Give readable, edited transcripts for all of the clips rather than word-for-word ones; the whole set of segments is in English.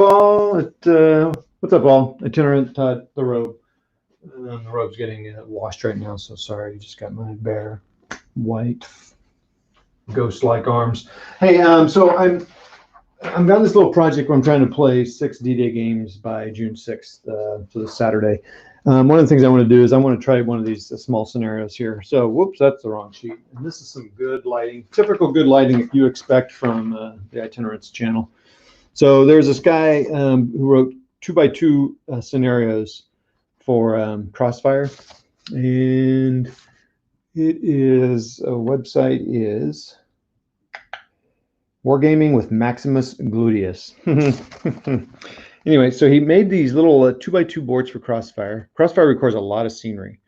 all? What's up, all? Itinerant the robe. The robe's getting washed right now, so sorry. Just got my bare white ghost-like arms. Hey, so I'm got this little project where I'm trying to play 6 D-Day games by June 6th, so this Saturday. One of the things I want to do is I want to try one of these small scenarios here. So, whoops, that's the wrong sheet. And this is some good lighting, typical good lighting that you expect from the Itinerants channel. So there's this guy who wrote 2x2 scenarios for Crossfire, and it is website is Wargaming with Maximus Gluteus. Anyway, so he made these little 2x2 boards for Crossfire. Crossfire requires a lot of scenery.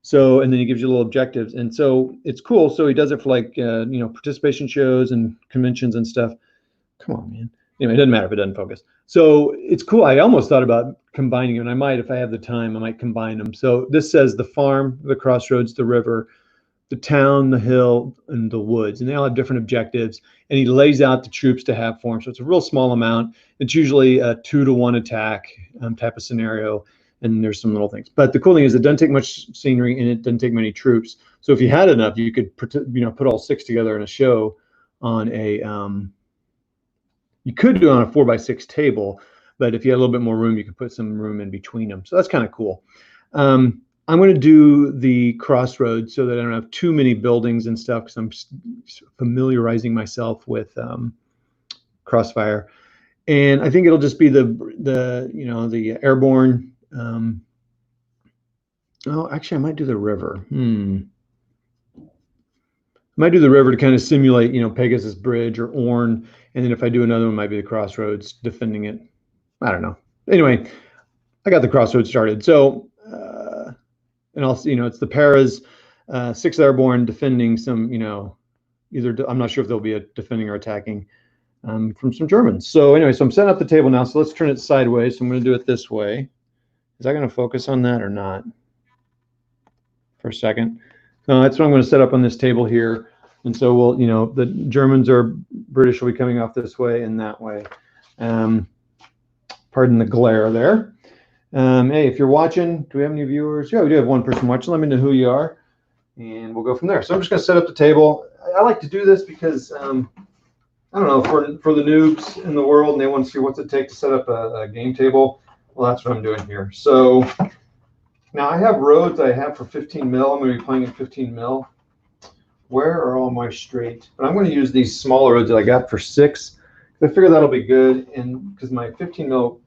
So, and then he gives you little objectives. And so it's cool. So he does it for like, participation shows and conventions and stuff. Come on, man. Anyway, it doesn't matter if it doesn't focus. So it's cool. I almost thought about combining them, and I might, if I have the time, I might combine them. So this says the farm, the crossroads, the river, the town, the hill, and the woods, and they all have different objectives. And he lays out the troops to have for him. So it's a real small amount. It's usually a 2-to-1 attack type of scenario, and there's some little things. But the cool thing is it doesn't take much scenery, and it doesn't take many troops. So if you had enough, you could put all 6 together in a show on a you could do it on a 4x6 table, but if you had a little bit more room, you could put some room in between them. So that's kind of cool. I'm going to do the crossroads so that I don't have too many buildings and stuff, because I'm familiarizing myself with Crossfire. And I think it'll just be the airborne. Oh, actually, I might do the river. I might do the river to kind of simulate, Pegasus Bridge or Orne. And then if I do another one, it might be the crossroads defending it. I don't know. Anyway, I got the crossroads started. So, and also, it's the Paras, 6th Airborne defending some, either, I'm not sure if they'll be defending or attacking from some Germans. So anyway, so I'm setting up the table now. So let's turn it sideways. So I'm going to do it this way. Is that going to focus on that or not? For a second. No, that's what I'm going to set up on this table here. And so we'll, the Germans or British will be coming off this way and that way. Pardon the glare there. Hey, if you're watching, do we have any viewers? Yeah, we do have one person watching. Let me know who you are, and we'll go from there. So I'm just going to set up the table. I like to do this because, I don't know, for the noobs in the world, and they want to see what's it take to set up a game table. Well, that's what I'm doing here. So now I have roads I have for 15 mil. I'm going to be playing at 15 mil. Where are all my straight? But I'm going to use these smaller roads that I got for 6. I figure that'll be good, and because my 15 mil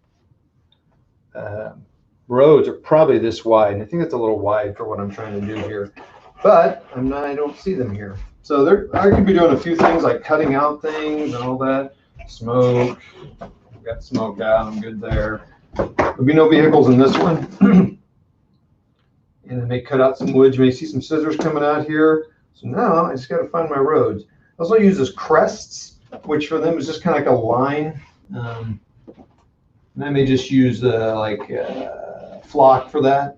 roads are probably this wide, and I think it's a little wide for what I'm trying to do here. But I don't see them here. So I could be doing a few things like cutting out things and all that. Smoke. Got smoke out. I'm good there. There'll be no vehicles in this one. And I may cut out some wood. You may see some scissors coming out here. So now I just got to find my roads. I also use this crests, which for them is just kind of like a line. And I may just use flock for that.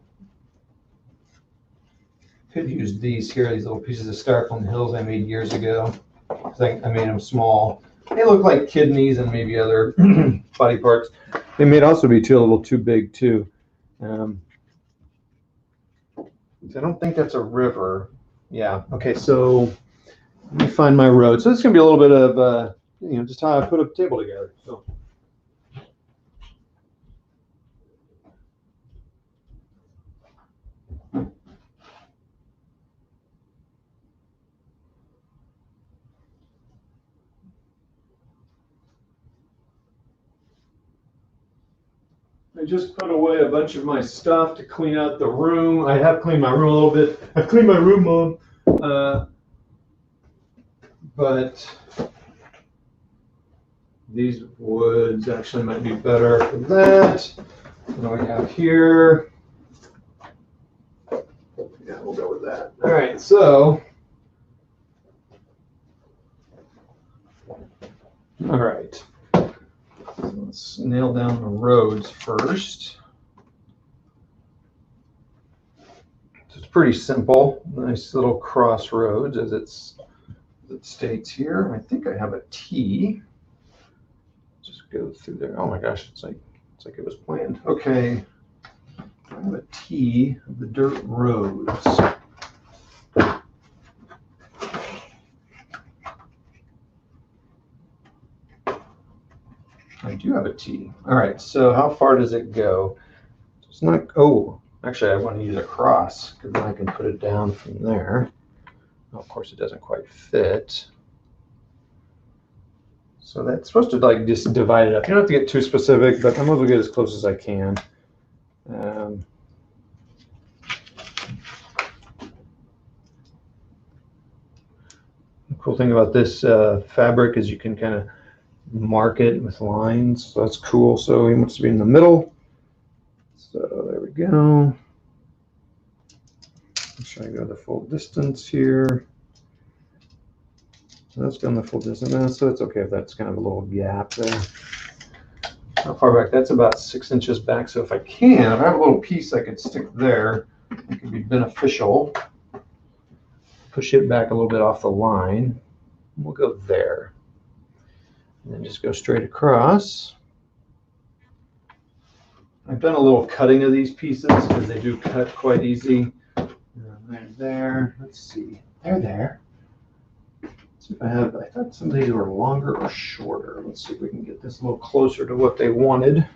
Could use these here, these little pieces of styrofoam hills I made years ago. I made them small. They look like kidneys and maybe other body parts. They may also be a little too big too. I don't think that's a river. Yeah. Okay. So let me find my road. So this is gonna be a little bit of just how I put a table together. So. I just put away a bunch of my stuff to clean out the room. I have cleaned my room a little bit. I cleaned my room, Mom. But these woods actually might be better for that. What do we have here? Yeah, we'll go with that. All right, so. All right. So let's nail down the roads first. So it's pretty simple. Nice little crossroads as it states here. I think I have a T. Just go through there. Oh my gosh, it's like it was planned. Okay, I have a T of the dirt roads. I do have a T. All right, so how far does it go? It's not, oh, actually I want to use a cross because then I can put it down from there. Well, of course it doesn't quite fit. So that's supposed to like just divide it up. You don't have to get too specific, but I'm going to get as close as I can. The cool thing about this fabric is you can kind of mark it with lines. So that's cool. So he wants to be in the middle. So there we go. Make sure I go the full distance here. That's going the full distance now, so it's okay if that's kind of a little gap there. How far back? That's about 6 inches back. So if I can, if I have a little piece I could stick there, it could be beneficial. Push it back a little bit off the line. We'll go there. And then just go straight across. I've done a little cutting of these pieces because they do cut quite easy. There. Let's see. They're there. Let's see if I thought some of these were longer or shorter. Let's see if we can get this a little closer to what they wanted.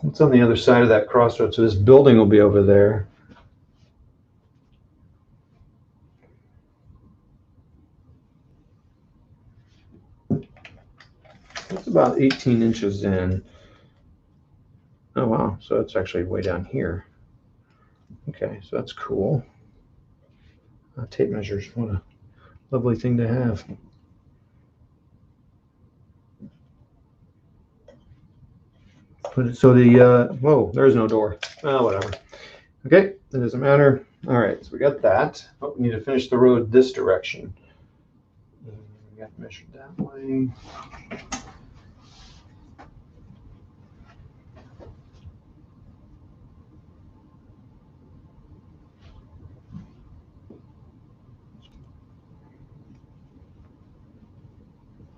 It's on the other side of that crossroad, so this building will be over there. It's about 18 inches in. Oh wow, so it's actually way down here. Okay, so that's cool. Tape measures, what a lovely thing to have. Put it so the whoa, there's no door. Oh, whatever. Okay, it doesn't matter. All right, so we got that. Oh, we need to finish the road this direction. We got to measure that way.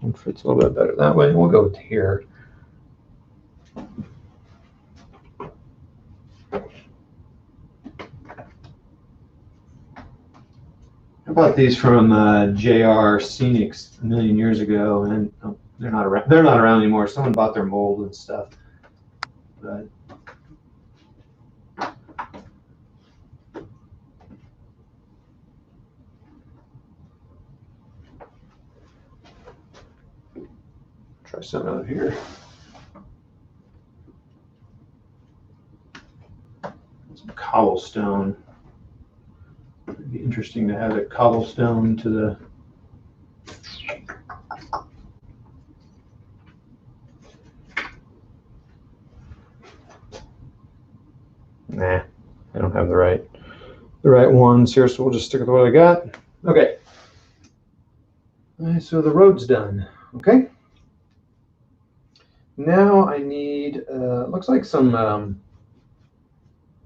It fits a little bit better that way. We'll go with here. I bought these from JR Scenics a million years ago, and they're not around. They're not around anymore. Someone bought their mold and stuff. But try some out here. Some cobblestone. It'd be interesting to have a cobblestone to the. Nah, I don't have the right ones here, so we'll just stick with what I got. Okay. All right, so the road's done. Okay. Now I need, looks like some,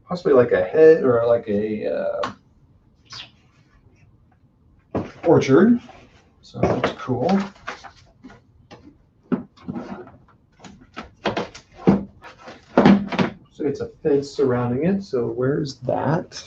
possibly like a head or like a orchard. So that's cool. So it's a fence surrounding it. So where's that?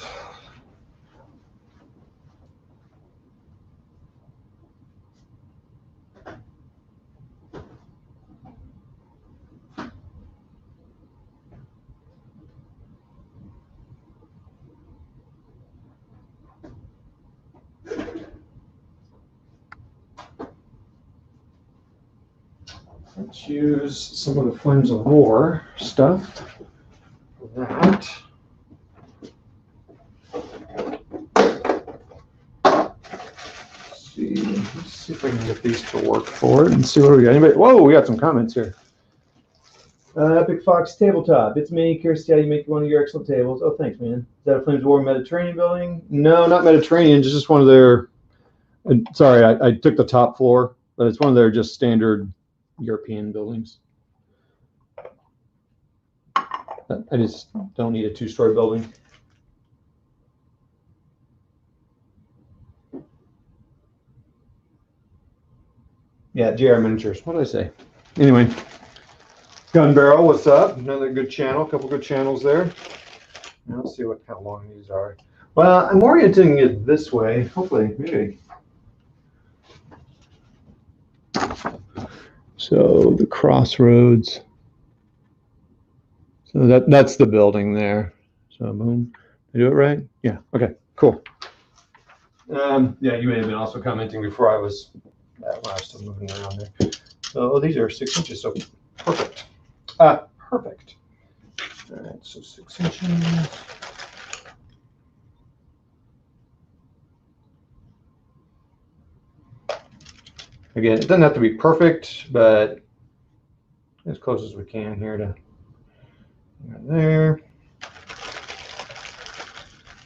Let's use some of the Flames of War stuff for that. Let's see if I can get these to work for it and see what we got. Anybody? Whoa, we got some comments here. Epic Fox Tabletop. It's me, Kirsty. How you make one of your excellent tables? Oh, thanks, man. Is that a Flames of War Mediterranean building? No, not Mediterranean. Just one of their. Sorry, I took the top floor, but it's one of their just standard European buildings. I just don't need a 2-story building. Yeah, JR Miniatures. What did I say? Anyway, Gun Barrel, what's up? Another good channel. A couple good channels there. Now let's see how long these are. Well, I'm orienting it this way. Hopefully, maybe. So the crossroads. So that's the building there. So boom. Did I do it right? Yeah. Okay. Cool. Yeah, you may have been also commenting before I was when I was still moving around there. So these are 6 inches. So perfect. Perfect. All right. So 6 inches. Again, it doesn't have to be perfect, but as close as we can here to there.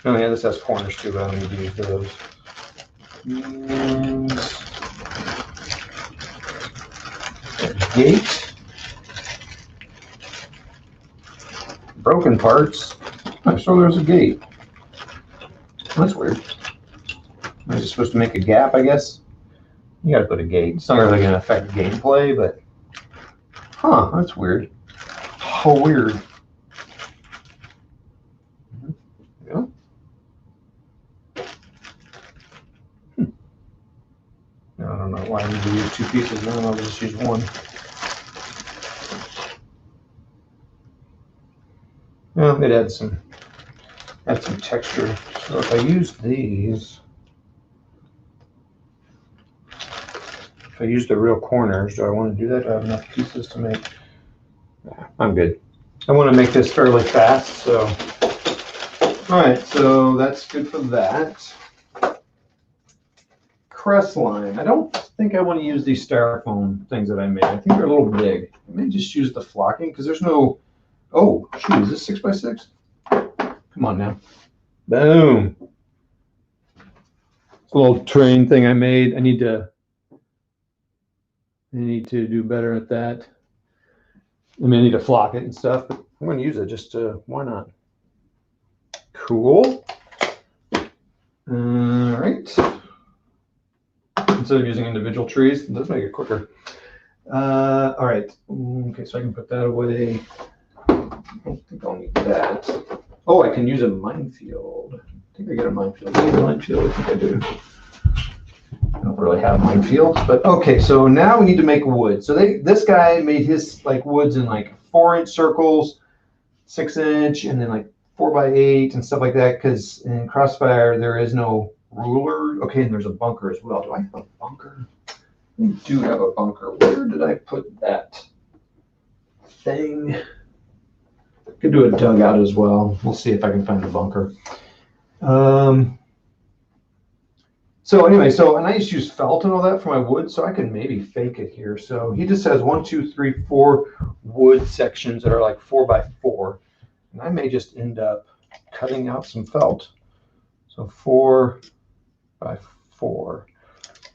Oh yeah, this has corners too, but I don't need to use those. Gate. Broken parts. I saw there's a gate. That's weird. I was supposed to make a gap, I guess. You gotta put a gate. It's not really gonna affect gameplay, but huh, that's weird. How weird. Yeah. No, I don't know why I need to use 2 pieces. No, I'll just use 1. Well, it adds some texture. So if I use these, if I use the real corners, do I want to do that? Do I have enough pieces to make? Nah, I'm good. I want to make this fairly fast, so. All right, so that's good for that. Crest line. I don't think I want to use these styrofoam things that I made. I think they're a little big. I may just use the flocking because there's no. Oh, shoot, is this 6x6? Come on now. Boom. It's a little terrain thing I made. I need to do better at that. I mean, I need to flock it and stuff, but I'm going to use it just to, why not? Cool. All right. Instead of using individual trees, let's make it quicker. All right. Okay, so I can put that away. I don't think I'll need that. Oh, I can use a minefield. I think I got a minefield. Do I have a minefield? I think I do. I don't really have minefields, but okay. So now we need to make wood. So this guy made his like woods in like 4-inch circles, 6-inch, and then like 4x8 and stuff like that. Because in Crossfire there is no ruler. Okay, and there's a bunker as well. Do I have a bunker? I do have a bunker. Where did I put that thing? Could do a dugout as well. We'll see if I can find the bunker. So anyway, and I just use felt and all that for my wood, so I can maybe fake it here. So he just has 1, 2, 3, 4 wood sections that are like 4x4, and I may just end up cutting out some felt. So 4x4.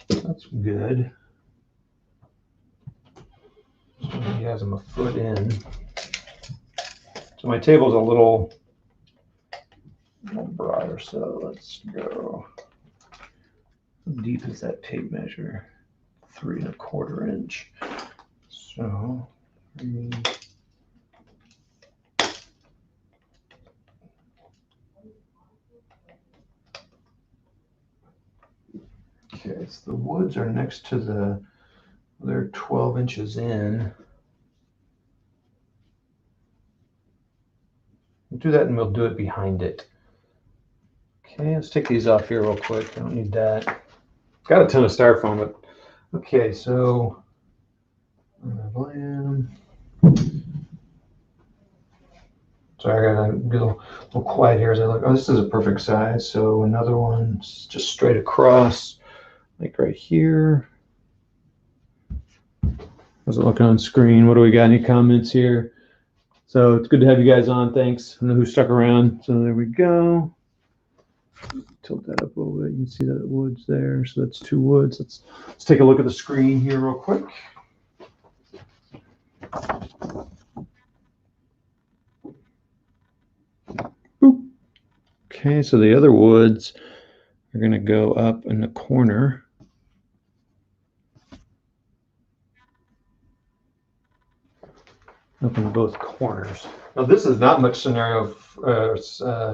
That's good. So he has them a foot in. So my table's a little broader, so let's go. How deep is that tape measure? 3 1/4 inch. So 3. Okay, so the woods are next to they're 12 inches in. We'll do that and we'll do it behind it. Okay, let's take these off here real quick. I don't need that. Got a ton of styrofoam, but okay, so sorry, I gotta get a little quiet here as I look. Oh, this is a perfect size. So another one just straight across, like right here. How's it looking on screen? What do we got? Any comments here? So it's good to have you guys on. Thanks. I don't know who stuck around. So there we go. Tilt that up a little bit. You can see that wood's there. So that's 2 woods. Let's take a look at the screen here real quick. Okay, so the other woods are going to go up in the corner. Up in both corners. Now this is not much scenario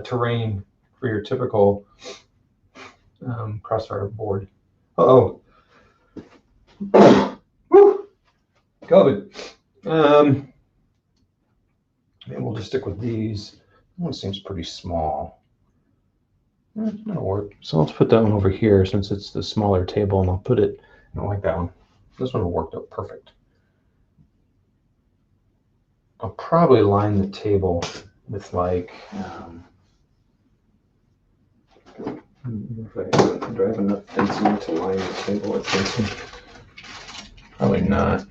terrain for your typical Crossfire board. Uh-oh. Woo! COVID. Maybe we'll just stick with these. That one seems pretty small. That'll work. So let's put that one over here since it's the smaller table, and I'll put it, I don't like that one. This one will work out perfect. I'll probably line the table with like, do I have enough fencing to line the table with fencing? Probably not.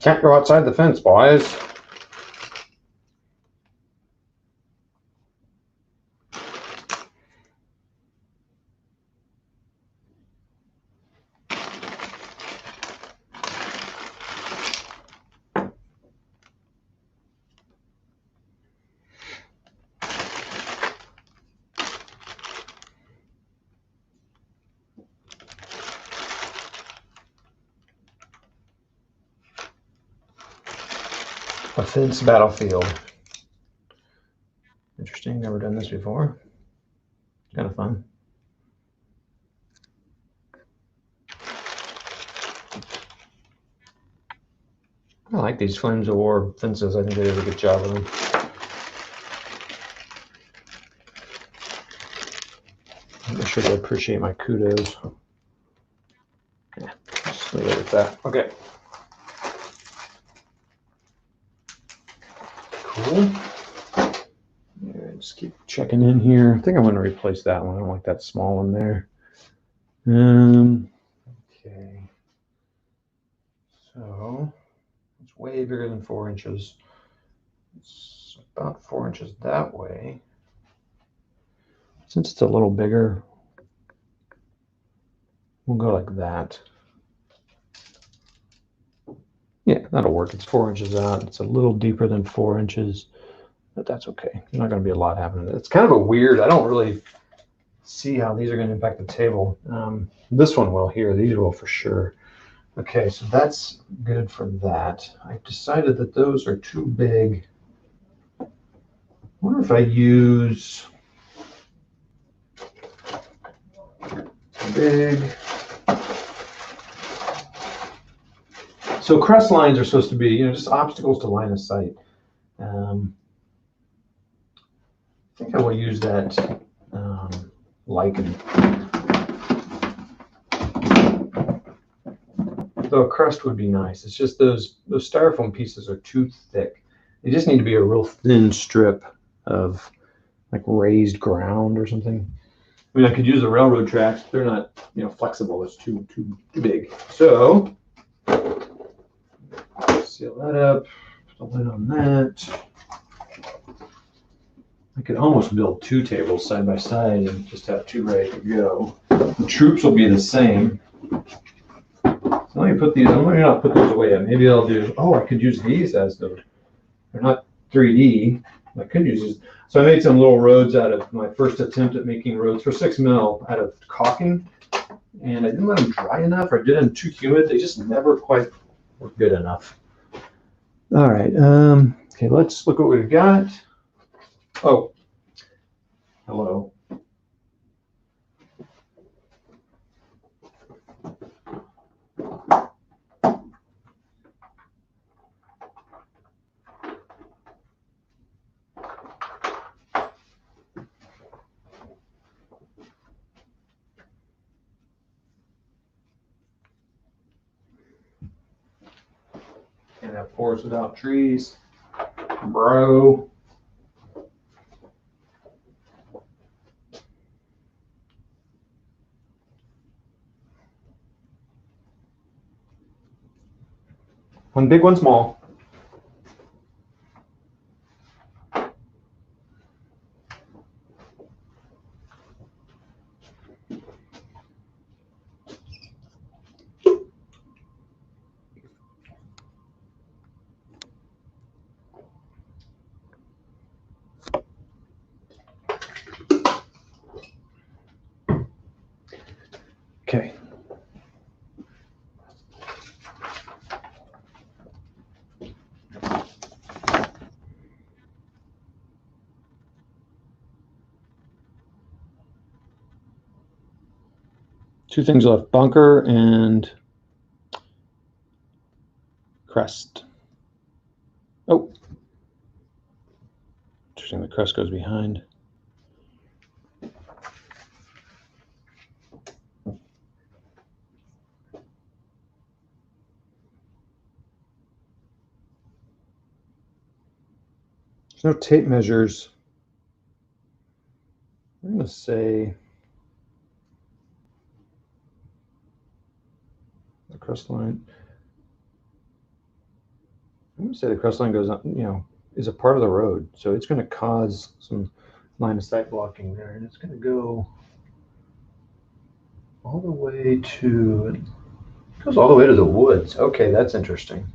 Can't go outside the fence, boys. A fence battlefield. Interesting, never done this before. It's kind of fun. I like these Flames of War fences. I think they did a good job of them. I'm sure they appreciate my kudos. Yeah, just leave it at that. Okay. Cool. Yeah, just keep checking in here. I think I'm going to replace that one. I don't like that small one there. Okay. So it's way bigger than 4 inches. It's about 4 inches that way. Since it's a little bigger, we'll go like that. Yeah, that'll work. It's 4 inches out. It's a little deeper than 4 inches, but that's okay. There's not going to be a lot happening. It's kind of a weird, I don't really see how these are going to impact the table. This one will here. These will for sure. Okay, so that's good for that. I've decided that those are too big. I wonder if I use big. So crest lines are supposed to be, just obstacles to line of sight. I think I will use that lichen. Though a crest would be nice. It's just those styrofoam pieces are too thick. They just need to be a real thin strip of like raised ground or something. I mean, I could use the railroad tracks. They're not, flexible. It's too big. So seal that up. Put the lid on that. I could almost build 2 tables side by side and just have 2 ready to go. The troops will be the same. So let me put these. I'm going to not put those away yet. Maybe I'll do. Oh, I could use these as the. They're not 3D. I could use these. So I made some little roads out of my first attempt at making roads for 6 mil out of caulking, and I didn't let them dry enough, or I did them too humid. They just never quite were good enough. All right. Okay, let's look what we've got. Oh, hello. Can't have forests without trees, bro. One big, one small. two things left: bunker and crest. Oh, interesting. The crest goes behind. There's no tape measures. I'm going to say the crest line. I'm going to say the crest line goes up, is a part of the road. So it's going to cause some line of sight blocking there. And it's going to go all the way to, it goes all the way to the woods. Okay, that's interesting.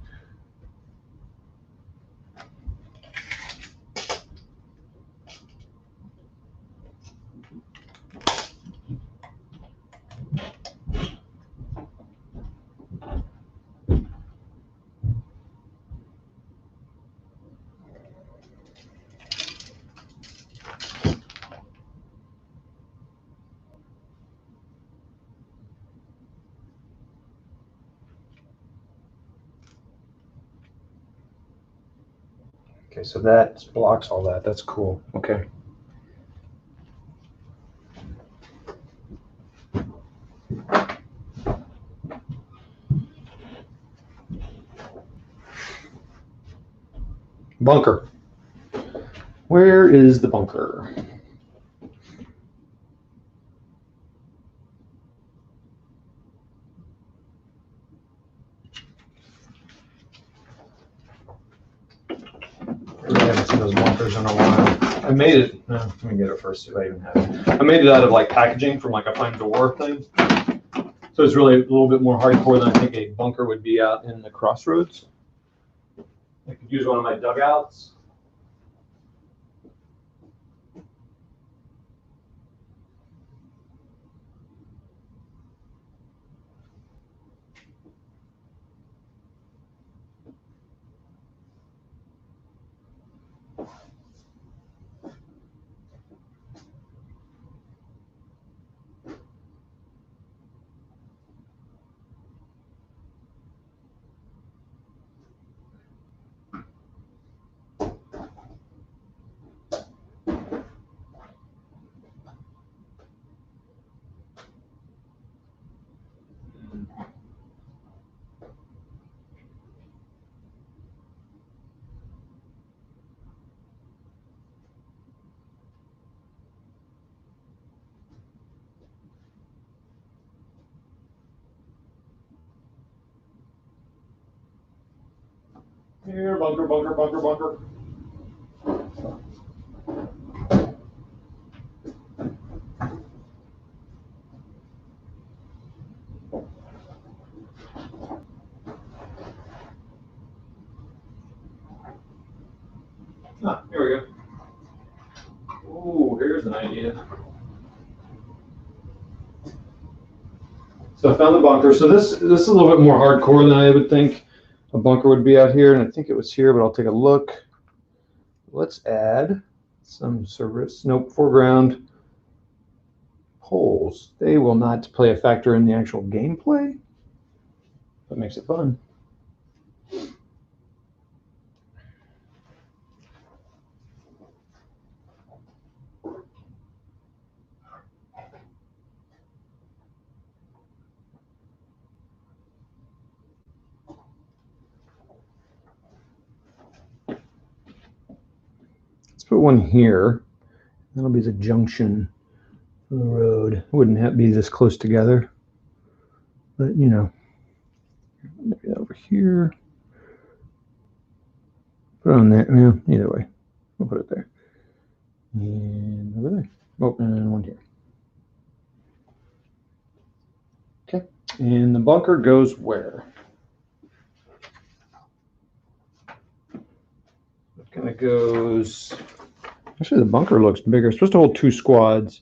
Okay, so that blocks all that. That's cool. Okay. Bunker. Where is the bunker? I haven't seen those bunkers in a while. I made it. Let me get it first. See if I even have it. I made it out of like packaging from like a Find Door thing. So it's really a little bit more hardcore than I think a bunker would be out in the crossroads. I could use one of my dugouts. Here, bunker, bunker, bunker, bunker. Ah, here we go. Ooh, here's an idea. So I found the bunker. So this is a little bit more hardcore than I would think a bunker would be out here, and I think it was here, but I'll take a look. Let's add some service. Nope, foreground poles. They will not play a factor in the actual gameplay. That makes it fun. Let's put one here. That'll be the junction for the road. It wouldn't be this close together, but maybe over here. Put it on there. Yeah, either way, we'll put it there. And over there. Oh, and one here. Okay, and the bunker goes where? It kind of goes. Actually, the bunker looks bigger. It's supposed to hold 2 squads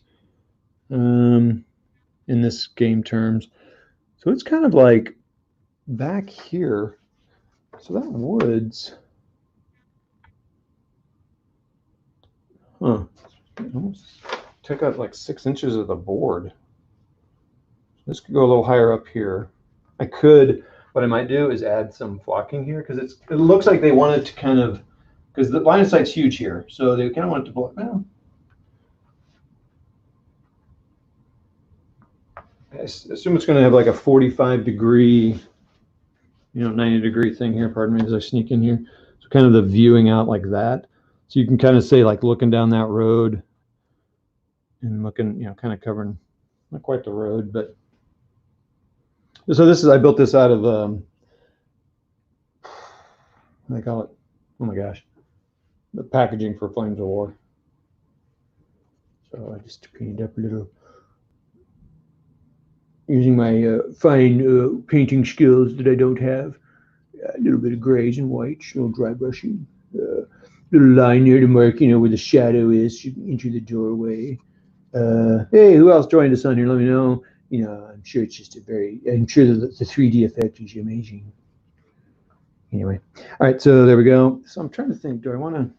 in this game terms. So it's kind of like back here. So that woods. Huh. It almost took out like 6 inches of the board. This could go a little higher up here. I could, what I might do is add some flocking here because it looks like they wanted to kind of, because the line of sight's huge here, so they kind of want it to block. Well, I assume it's going to have like a 45-degree, 90-degree thing here. Pardon me as I sneak in here. So kind of the viewing out like that. So you can kind of say like looking down that road and looking, kind of covering, not quite the road, but. So this is, I built this out of, what do they call it? Oh my gosh. The packaging for Flames of War. So I just painted up a little, using my fine painting skills that I don't have. A little bit of grays and whites, a little dry brushing. Little line there to mark, where the shadow is into the doorway. Hey, who else joined us on here? Let me know. I'm sure it's just I'm sure the 3D effect is amazing. Anyway, all right, so there we go. So I'm trying to think, do I want to?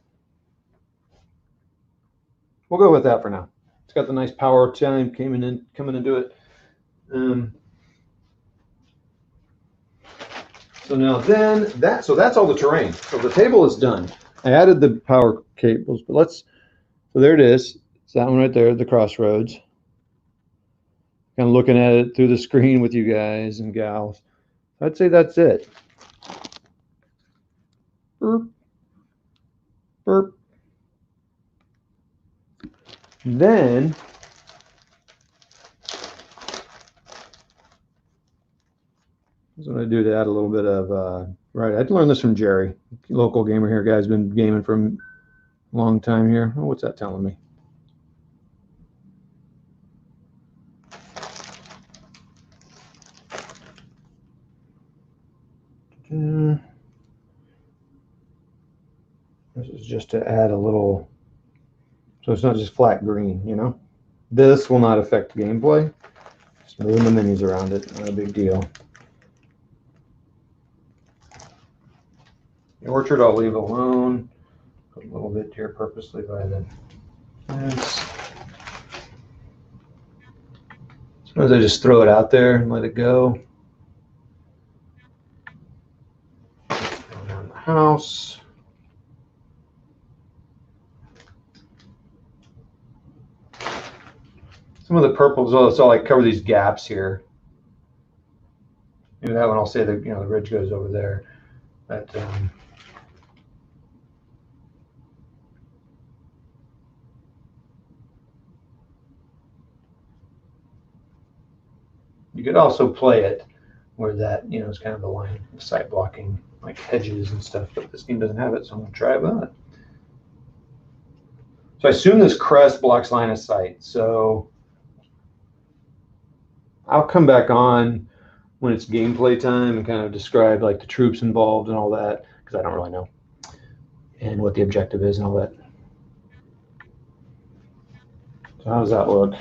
We'll go with that for now. It's got the nice power chime coming into it. So now then so that's all the terrain. So the table is done. I added the power cables, but so there it is. It's that one right there, the Crossroads. Kind of looking at it through the screen with you guys and gals. I'd say that's it. Burp. Burp. Then that's what I do to add a little bit of right. I had to learn this from Jerry, local gamer here. Guy's been gaming for a long time here. Oh, what's that telling me? This is just to add a little, so it's not just flat green, This will not affect gameplay. Just moving the minis around it, not a big deal. The orchard I'll leave alone. Put a little bit here purposely by the fence. Sometimes I just throw it out there and let it go. Around the house. Some of the purples, so I cover these gaps here. Maybe that one I'll say that the ridge goes over there. But you could also play it where that is kind of the line of sight blocking, like hedges and stuff. But this game doesn't have it, so I'm gonna try that. So I assume this crest blocks line of sight. So I'll come back on when it's gameplay time and kind of describe like the troops involved and all that, because I don't really know, and what the objective is and all that. So how does that look? A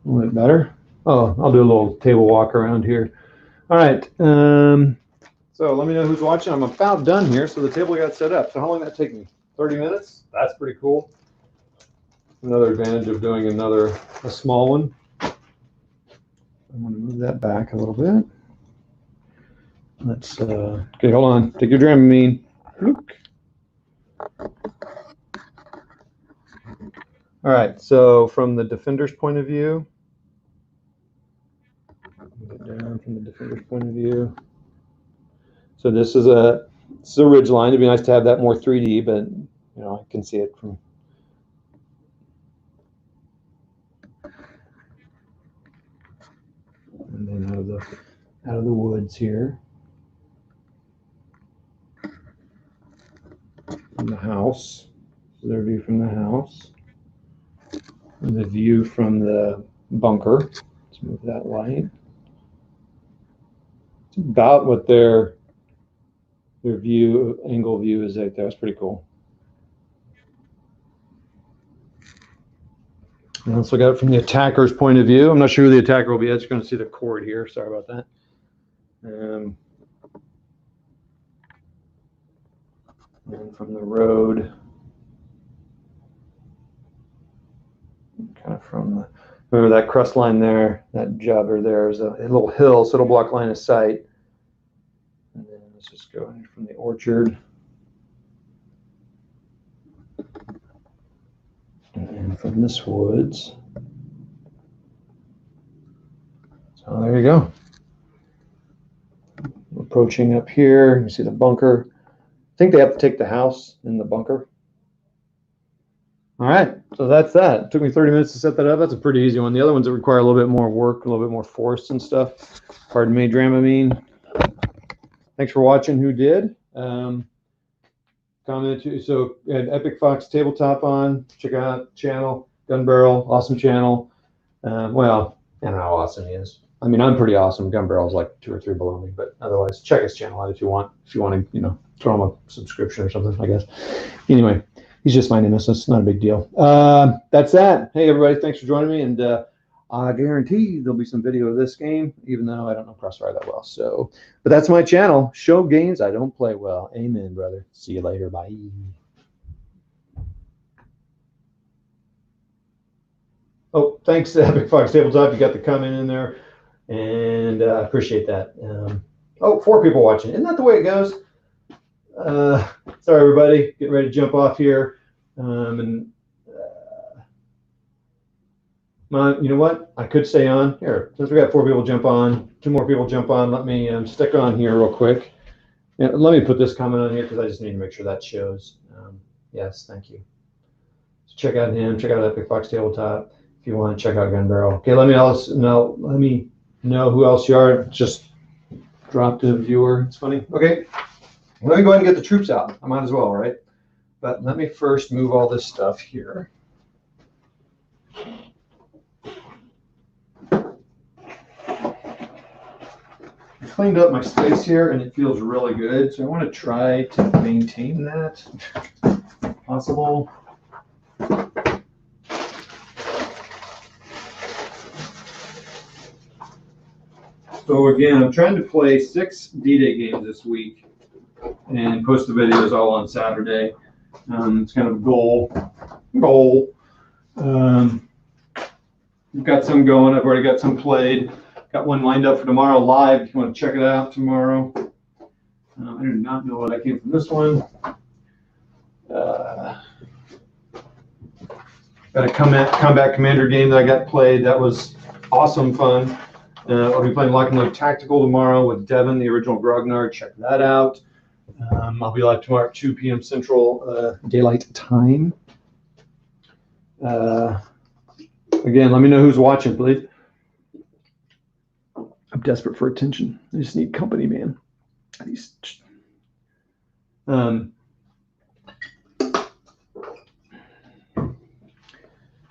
little bit better. Oh, I'll do a little table walk around here. All right. So let me know who's watching. I'm about done here. So the table got set up. So how long did that take me? 30 minutes? That's pretty cool. Another advantage of doing a small one. I'm going to move that back a little bit. Let's, okay, hold on. Take your Dramamine. Look. All right, so from the defender's point of view, get down from the defender's point of view. So this is a ridge line. It'd be nice to have that more 3D, but I can see it from. And then out of the woods here, from the house. So their view from the house, and the view from the bunker. Let's move that light. It's about what their angle view is right there. That's pretty cool. And let's look at it from the attacker's point of view. I'm not sure who the attacker will be. I'm just going to see the cord here. Sorry about that. And from the road, kind of from Remember that crust line there, that jobber there is a little hill, so it'll block line of sight. And then let's just go in from the orchard. And from this woods. So there you go. Approaching up here, you see the bunker. I think they have to take the house in the bunker. All right, so that's that. It took me 30 minutes to set that up. That's a pretty easy one. The other ones that require a little bit more work, a little bit more force and stuff. Pardon me, Dramamine. Thanks for watching. Who did? Comment too. So we had Epic Fox Tabletop on. Check out the channel. Gun Barrel, awesome channel. Well, I don't know how awesome he is. I mean, I'm pretty awesome. Gun Barrel's like 2 or 3 below me, but otherwise, check his channel out if you want. If you want to, you know, throw him a subscription or something, I guess. Anyway. He's just finding us, so it's not a big deal. That's that. Hey, everybody, thanks for joining me, and I guarantee there'll be some video of this game, even though I don't know Crossfire that well. So, but that's my channel. Show games I don't play well. Amen, brother. See you later. Bye. Oh, thanks, Epic Fox Tabletop. You got the comment in there, and I appreciate that. Oh, 4 people watching. Isn't that the way it goes? Sorry, everybody. Getting ready to jump off here. You know what? I could stay on here. Since we got 4 people jump on, 2 more people jump on. Let me stick on here real quick. Let me put this comment on here because I just need to make sure that shows. Yes, thank you. So check out him. Check out Epic Fox Tabletop if you want to check out Gun Barrel. Okay, let me know who else you are. Just dropped a viewer. It's funny. Okay. Let me go ahead and get the troops out. I might as well, right? But let me first move all this stuff here. I cleaned up my space here, and it feels really good. So I want to try to maintain that if possible. So again, I'm trying to play 6 D-Day games this week and post the videos all on Saturday. It's kind of a goal. We've got some going. I've already got some played. Got one lined up for tomorrow live. If you want to check it out tomorrow. I do not know what I came from this one. Got a Combat Commander game that I got played. That was awesome fun. I'll be playing Lock and Load Tactical tomorrow with Devin, the original Grognard. Check that out. I'll be live tomorrow at 2 p.m. Central Daylight Time. Again, let me know who's watching, please. I'm desperate for attention. I just need company, man.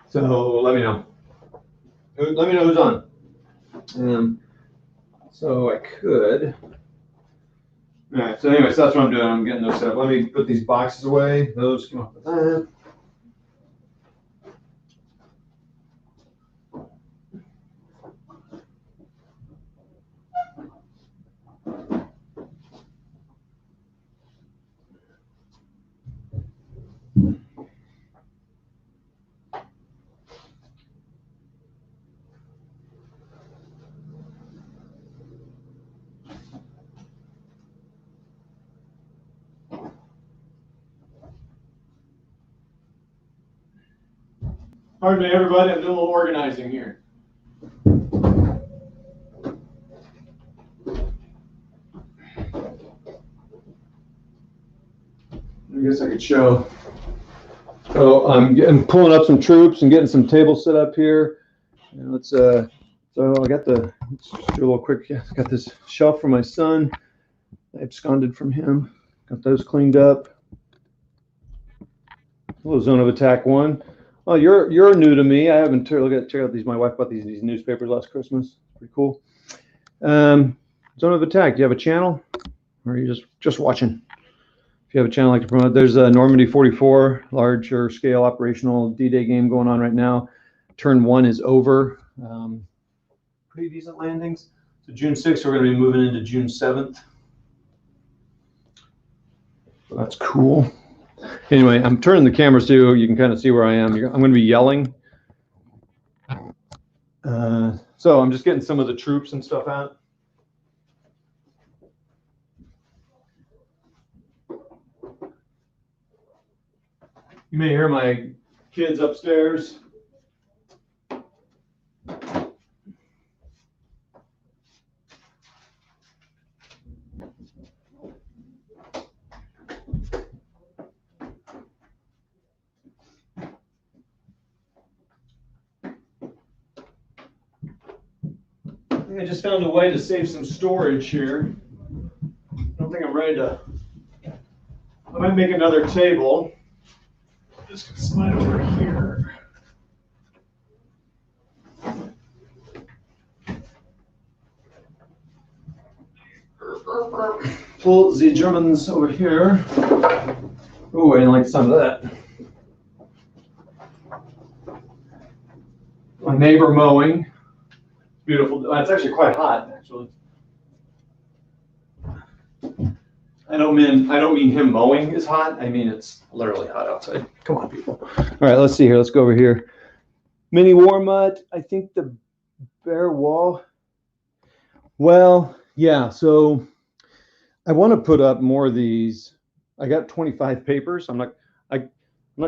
So let me know. Let me know who's on. So I could. All right. So anyway, so that's what I'm doing. I'm getting those set up. Let me put these boxes away. Those come off with that. Pardon me, everybody. I'm doing a little organizing here. I guess I could show. So I'm pulling up some troops and getting some tables set up here. And let's so I got let's do a little quick. Yeah, got this shelf for my son. I absconded from him. Got those cleaned up. A little zone of attack 1. Oh, you're new to me. I haven't check out these. My wife bought these newspapers last Christmas. Pretty cool. Zone of attack. Do you have a channel, or are you just watching? If you have a channel I'd like to promote, there's a Normandy 44 larger scale operational D-Day game going on right now. Turn 1 is over. Pretty decent landings. So June 6th, we're going to be moving into June 7th. So that's cool. Anyway, I'm turning the cameras too. You can kind of see where I am. I'm going to be yelling. So I'm just getting some of the troops and stuff out. You may hear my kids upstairs. I just found a way to save some storage here. I don't think I'm ready to. I might make another table. I'm just gonna slide over here. Pull the Germans over here. Oh, I didn't like the sound of that. My neighbor mowing. Beautiful. It's actually quite hot, actually. I don't mean him mowing is hot. I mean it's literally hot outside. Come on, people. All right, let's see here. Let's go over here. Mini war mutt. I think the bare wall. Well, yeah. So I want to put up more of these. I got 25 papers. I'm not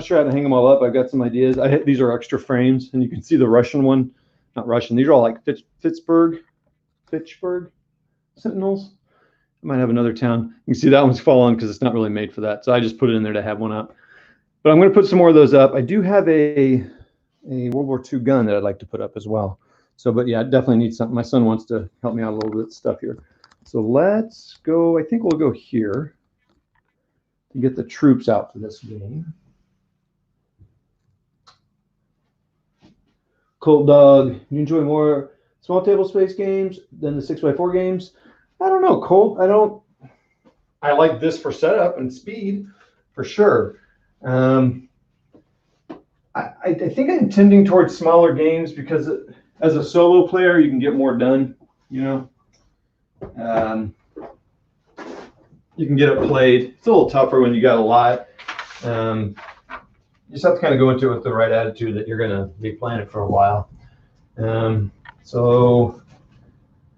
sure how to hang them all up. I've got some ideas. These are extra frames, and you can see the Russian one. Not Russian. These are all like Fitchburg Sentinels. I might have another town. You can see that one's fallen because it's not really made for that. So I just put it in there to have one up. But I'm going to put some more of those up. I do have a World War II gun that I'd like to put up as well. So, but yeah, I definitely need something. My son wants to help me out a little bit of stuff here. So let's go. I think we'll go here to get the troops out for this game. Cold Dog, you enjoy more small table space games than the 6x4 games? I don't know, Colt. I like this for setup and speed, for sure. I think I'm tending towards smaller games because as a solo player, you can get more done, you know. You can get it played. It's a little tougher when you got a lot. You just have to kind of go into it with the right attitude that you're going to be playing it for a while. So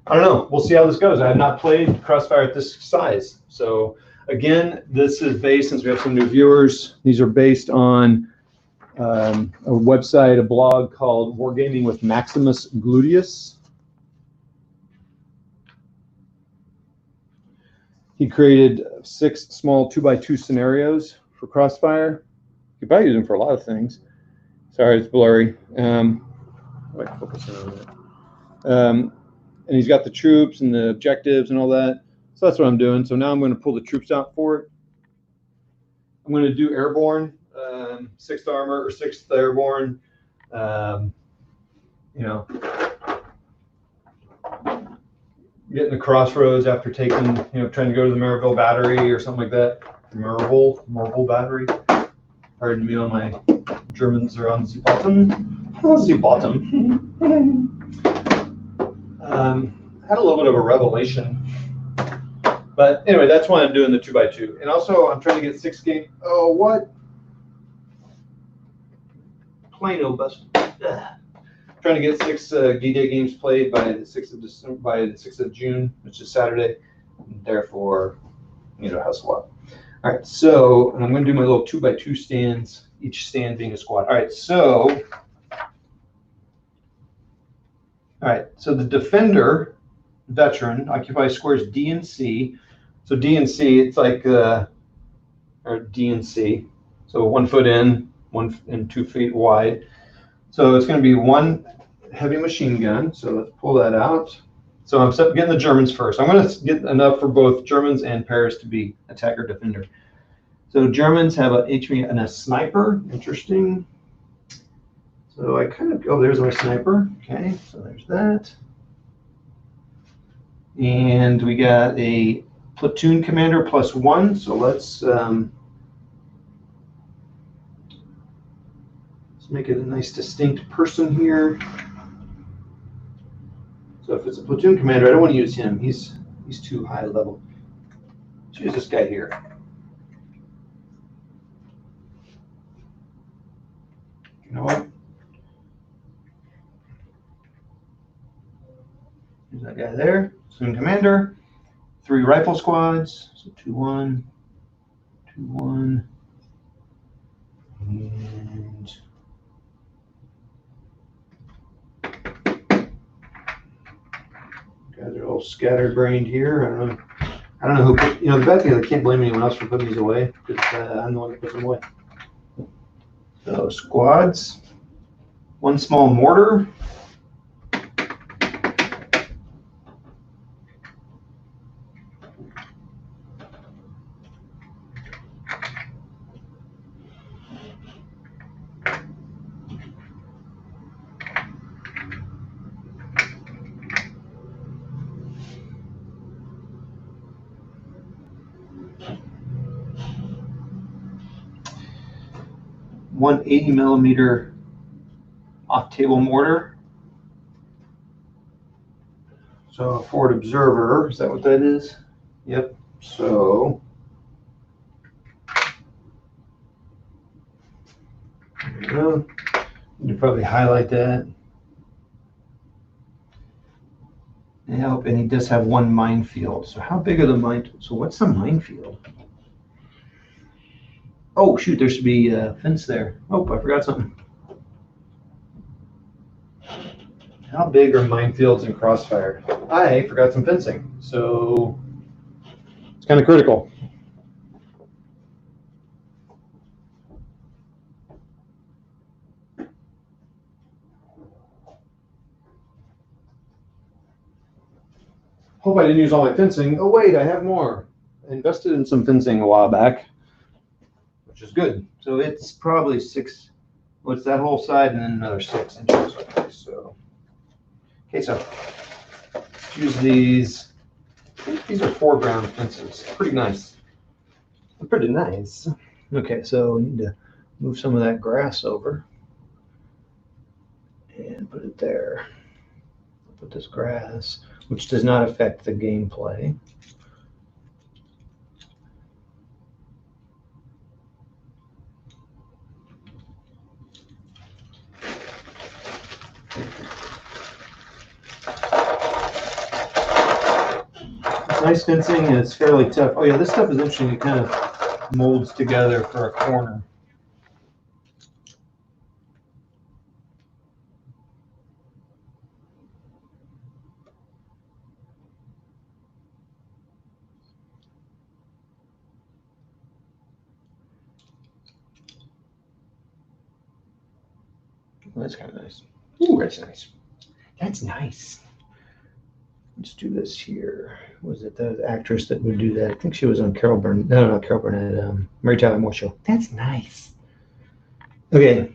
I don't know. We'll see how this goes. I have not played Crossfire at this size. So again, this is based, since we have some new viewers, these are based on a website, a blog called Wargaming with Maximus Gluteus. He created 6 small 2x2 scenarios for Crossfire. You could probably use them for a lot of things. Sorry, it's blurry. Focus on that. And he's got the troops and the objectives and all that. So that's what I'm doing. So now I'm going to pull the troops out for it. I'm going to do airborne, 6th Armor or 6th Airborne. You know, getting the crossroads after taking, you know, trying to go to the Maryville Battery or something like that. Maryville Battery. Pardon me on my Germans are on the bottom. The bottom. Had a little bit of a revelation. But anyway, that's why I'm doing the 2x2. And also, I'm trying to get 6 games. Oh, what? Plano bust. Trying to get 6 DDay games played by the 6th of December, by the 6th of June, which is Saturday. And therefore, you know, hustle up. All right, so and I'm going to do my little 2x2 stands, each stand being a squad. All right, so the defender, veteran, occupies squares D and C. So D and C, it's like or D and C. So 1 foot in, 1 and 2 feet wide. So it's going to be 1 heavy machine gun. So let's pull that out. So I'm getting the Germans first. I'm going to get enough for both Germans and Paris to be attacker defender. So Germans have a HV and a sniper. Interesting. So I kind of, oh, there's my sniper. Okay, so there's that. And we got a platoon commander +1. So let's make it a nice distinct person here. So if it's a platoon commander, I don't want to use him. He's too high level. Let's use this guy here. You know what? that guy there, platoon commander. 3 rifle squads, so 2-1, 2-1, and guys are all scatterbrained here. I don't know who put, the bad thing is I can't blame anyone else for putting these away because I'm the one that put them away. So squads, 1 small mortar. One 80mm off-table mortar. So a forward observer, is that what that is? Yep. So there we go. You can probably highlight that. Yep, and he does have 1 minefield. So how big are the so what's the minefield? Oh shoot, there should be a fence there. Oh, I forgot something. How big are minefields in Crossfire? I forgot some fencing, so it's kind of critical. Hope I didn't use all my fencing. Oh wait, I have more. I invested in some fencing a while back, which is good. So it's probably 6. Well, it's that whole side and then another 6 inches. Okay, so use these. I think these are foreground fences. Pretty nice. Pretty nice. Okay, so we need to move some of that grass over and put it there. Put this grass, which does not affect the gameplay. It's nice fencing and it's fairly tough. Oh yeah, this stuff is interesting. It kind of molds together for a corner. That's kind of nice. Ooh, that's nice. That's nice. Let's do this here. Was it the actress that would do that? I think she was on Carol Burnett. No, not Carol Burnett. Mary Tyler Moore Show. That's nice. Okay.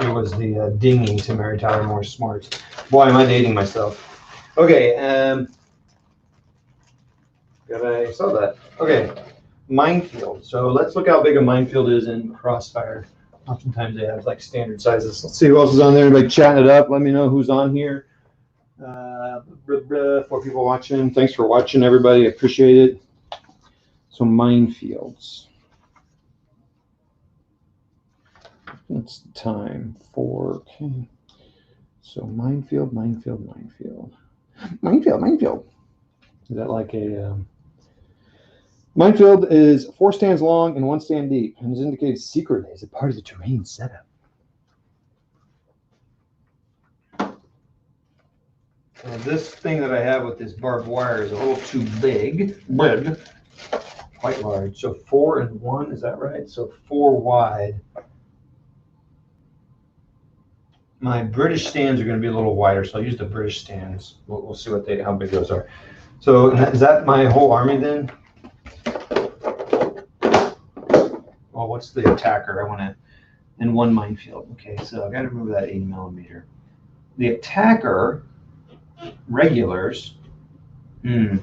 It was the dinging to Mary Tyler Moore Smarts. Boy, am I dating myself. Okay. I saw that. Okay, minefield. So let's look how big a minefield is in Crossfire. Oftentimes they have like standard sizes. Let's see who else is on there. Like chatting it up. Let me know who's on here. 4 people watching. Thanks for watching, everybody. Appreciate it. So minefields. It's time for. Okay. So minefield. Is that like a? Minefield is 4 stands long and 1 stand deep, and is indicated secretly as a part of the terrain setup. So this thing that I have with this barbed wire is a little too big, quite large. So 4 and 1, is that right? So 4 wide. My British stands are going to be a little wider, so I'll use the British stands. We'll see what how big those are. So is that my whole army then? Well, what's the attacker? I want to, and 1 minefield. Okay, so I got to remove that 80mm. The attacker, regulars. So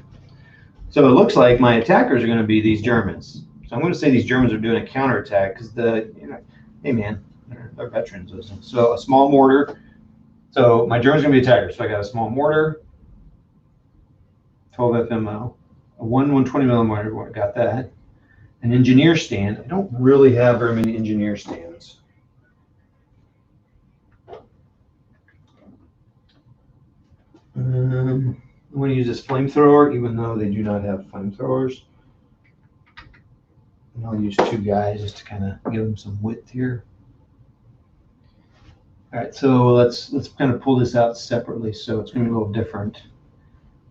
it looks like my attackers are going to be these Germans. So I'm going to say these Germans are doing a counterattack because hey man, they're veterans. So a small mortar. So my German's going to be attackers. So I got a small mortar, 12 FMO, a 120mm mortar. Got that. an engineer stand. I don't really have very many engineer stands. I'm going to use this flamethrower, even though they do not have flamethrowers. And I'll use 2 guys just to kind of give them some width here. All right, so let's kind of pull this out separately, so it's going to be a little different.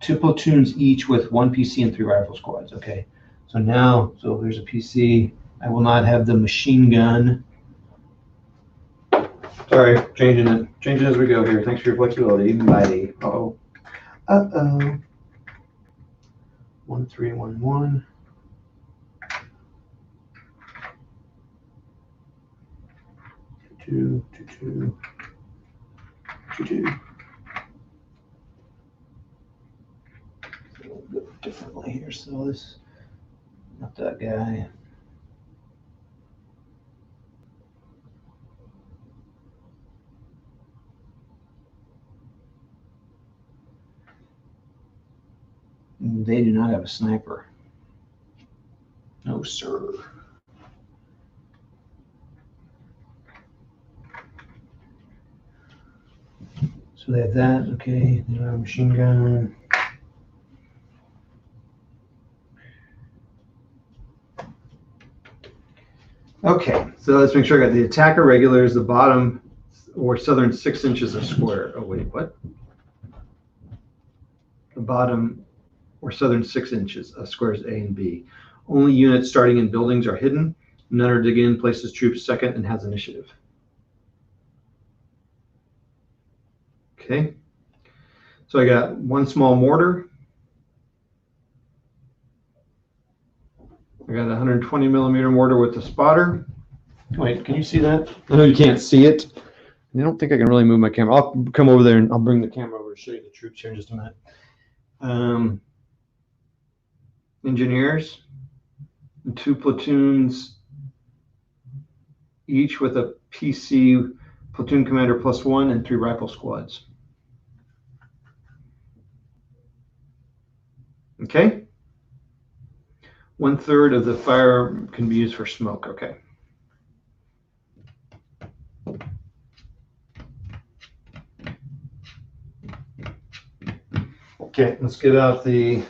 2 platoons each with 1 PC and 3 rifle squads. Okay, so now, so there's a PC. I will not have the machine gun. Sorry, changing as we go here. Thanks for your flexibility. Bye. Uh-oh. 1311. 2, 2, 2, 2, 2. A little bit differently here. So this, not that guy. They do not have a sniper. No, sir. So they have that. Okay, they don't have a machine gun. Okay, so let's make sure I got the attacker regulars, the bottom or southern 6 inches of square. Oh, wait, what? The bottom or southern 6 inches of squares A and B. Only units starting in buildings are hidden. None are digging in, places troops second, and has initiative. Okay, so I got 1 small mortar. I got a 120 millimeter mortar with a spotter. Wait, can you see that? I know you can't see it. I don't think I can really move my camera. I'll come over there and I'll bring the camera over to show you the troops here in just a minute. Engineers, 2 platoons each with a PC, platoon commander +1, and 3 rifle squads. Okay. 1/3 of the fire can be used for smoke. Okay. Okay, let's get out the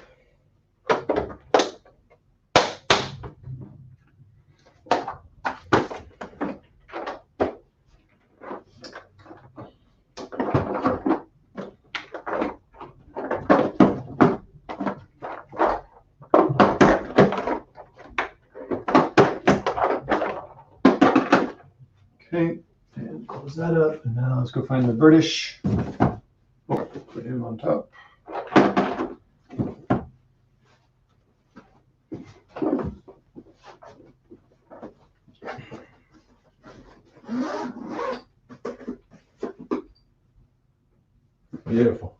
okay, and close that up. And now let's go find the British. Oh, put him on top. Beautiful.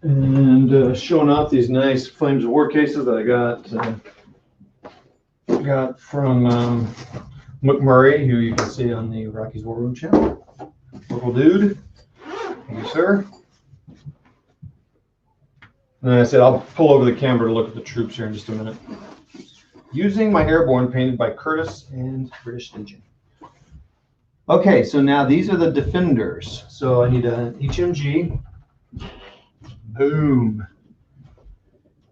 And showing off these nice Flames of War cases that I got from McMurray, who you can see on the Rockies War Room channel. Local dude. Thank you, sir. And I said I'll pull over the camera to look at the troops here in just a minute. Using my airborne painted by Curtis and British Legion. Okay, so now these are the defenders. So I need an HMG. Boom.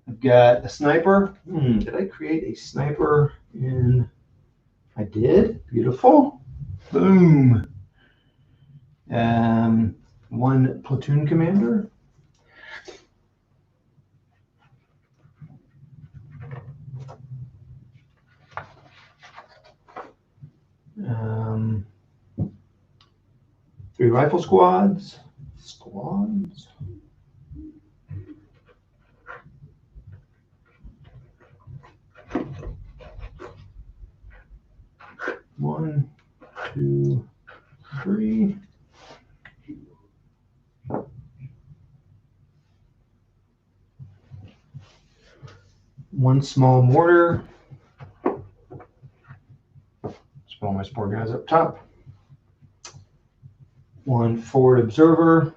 I've got a sniper. Did I create a sniper in? I did. Beautiful. Boom. 1 platoon commander. Um, 3 rifle squads. One, 2, 3. One small mortar. Pull my sport guys up top. 1 forward observer.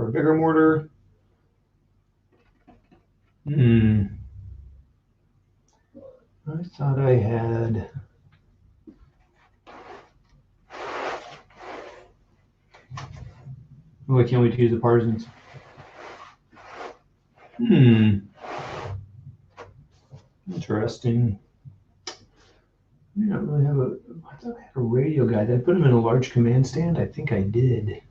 for a bigger mortar. I thought I had. Oh, I can't wait to use the partisans. Interesting. I don't really have a. I thought I had a radio guy. Did I put him in a large command stand? I think I did.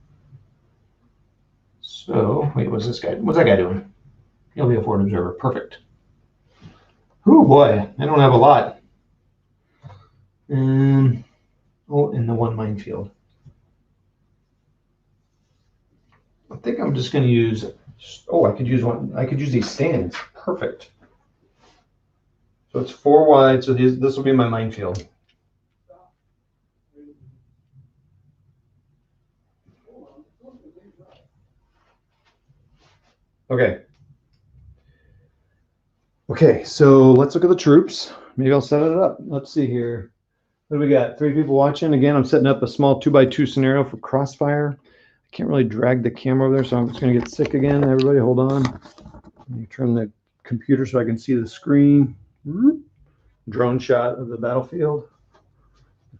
So, wait, what's this guy? What's that guy doing? He'll be a forward observer. Perfect. Oh boy, I don't have a lot. Oh, and the one minefield. I think I'm just going to use. Oh, I could use one. I could use these stands. Perfect. So it's 4 wide. So this will be my minefield. Okay. Okay, so let's look at the troops. Maybe I'll set it up. Let's see here. What do we got? 3 people watching. Again, I'm setting up a small 2x2 scenario for Crossfire. I can't really drag the camera over there, so I'm just going to get sick again. Everybody, hold on. Let me turn the computer so I can see the screen. Drone shot of the battlefield.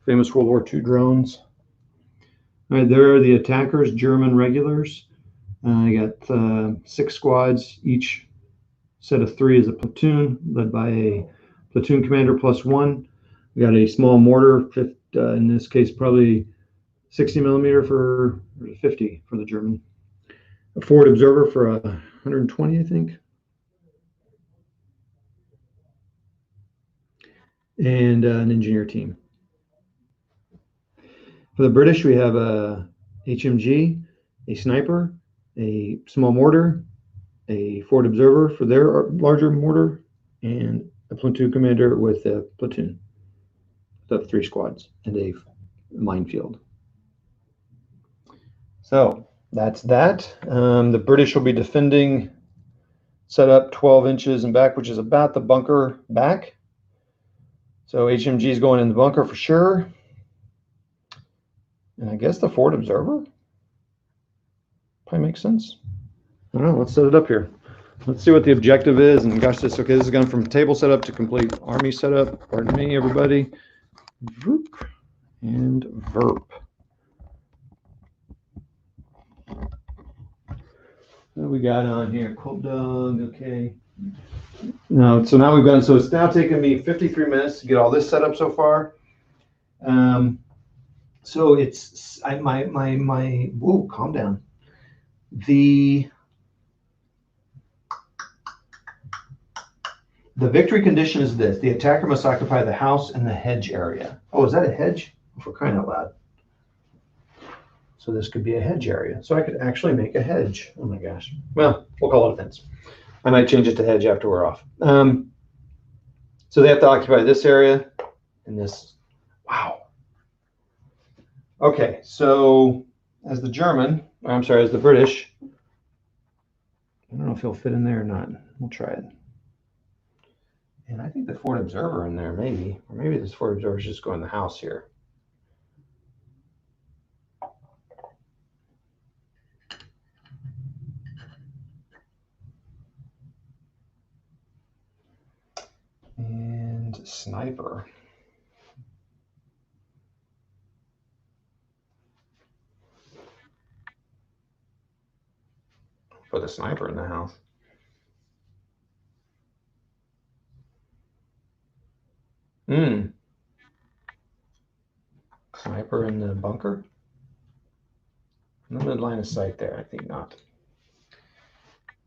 Famous World War II drones. All right, there are the attackers, German regulars. I got 6 squads. Each set of 3 is a platoon, led by a platoon commander +1. We got a small mortar, in this case probably 60 millimeter for 50 for the German. A forward observer for 120, I think. And an engineer team. For the British, we have a HMG, a sniper, a small mortar, a forward observer for their larger mortar, and a platoon commander with a platoon. So 3 squads and a minefield. So that's that. The British will be defending, set up 12 inches and back, which is about the bunker back. So HMG is going in the bunker for sure. And I guess the forward observer probably makes sense. I don't know. Let's set it up here. Let's see what the objective is. And gosh, this is going from table setup to complete army setup. Pardon me, everybody. Vroop and verp. What do we got on here? Cold dog. Okay. No, so now we've gone. So it's now taken me 53 minutes to get all this set up so far. So it's whoa, calm down. The victory condition is this: the attacker must occupy the house and the hedge area. Oh, is that a hedge? For crying out loud. So this could be a hedge area. So I could actually make a hedge. Oh my gosh. Well, we'll call it a fence. I might change it to hedge after we're off. So they have to occupy this area and this. Wow. Okay, so as the British, I don't know if he'll fit in there or not. We'll try it. And I think the forward observer in there, maybe. Or maybe this forward observer is just going in the house here. And sniper. Put a sniper in the house. Sniper in the bunker? Limited line of sight there, I think not.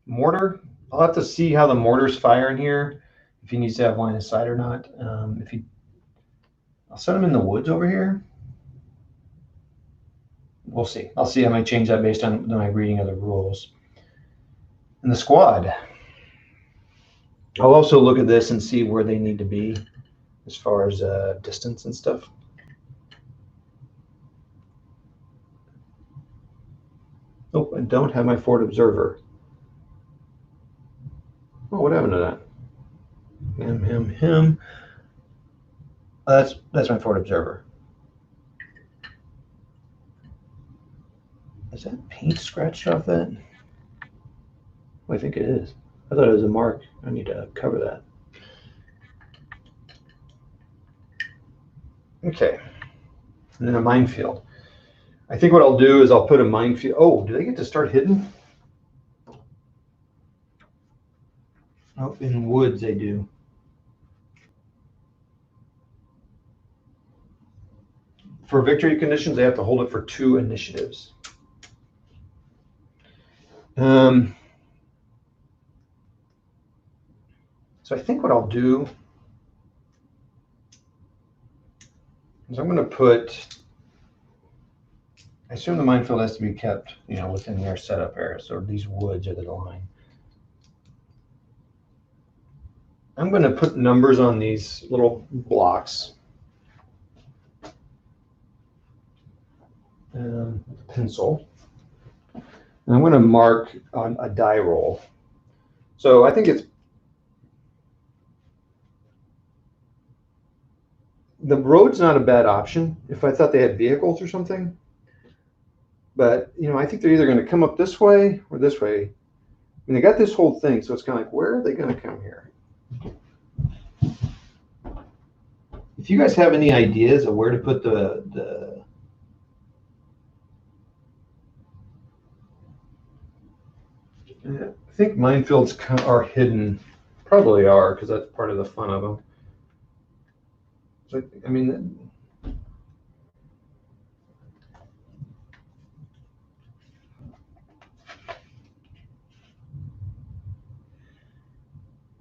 Mortar, I'll have to see how the mortars fire in here, if he needs to have line of sight or not. I'll set him in the woods over here. We'll see. I'll see. I might change that based on my reading of the rules. And the squad, I'll also look at this and see where they need to be as far as distance and stuff. Oh, I don't have my forward observer. Oh, what happened to that? Him. That's my forward observer. Is that paint scratched off that? Well, I think it is. I thought it was a mark. I need to cover that. Okay. And then a minefield. I think what I'll do is I'll put a minefield. Oh, do they get to start hitting? Oh, in woods they do. For victory conditions, they have to hold it for 2 initiatives. So I think what I'll do is I'm going to put, I assume the minefield has to be kept, within their setup area. So these woods are the line. I'm going to put numbers on these little blocks. Pencil. And I'm going to mark on a die roll. So I think the road's not a bad option if I thought they had vehicles or something. But, I think they're either going to come up this way or this way. I mean, they got this whole thing, so it's kind of like, where are they going to come here? If you guys have any ideas of where to put the I think minefields are hidden. Probably are, because that's part of the fun of them. So, I mean,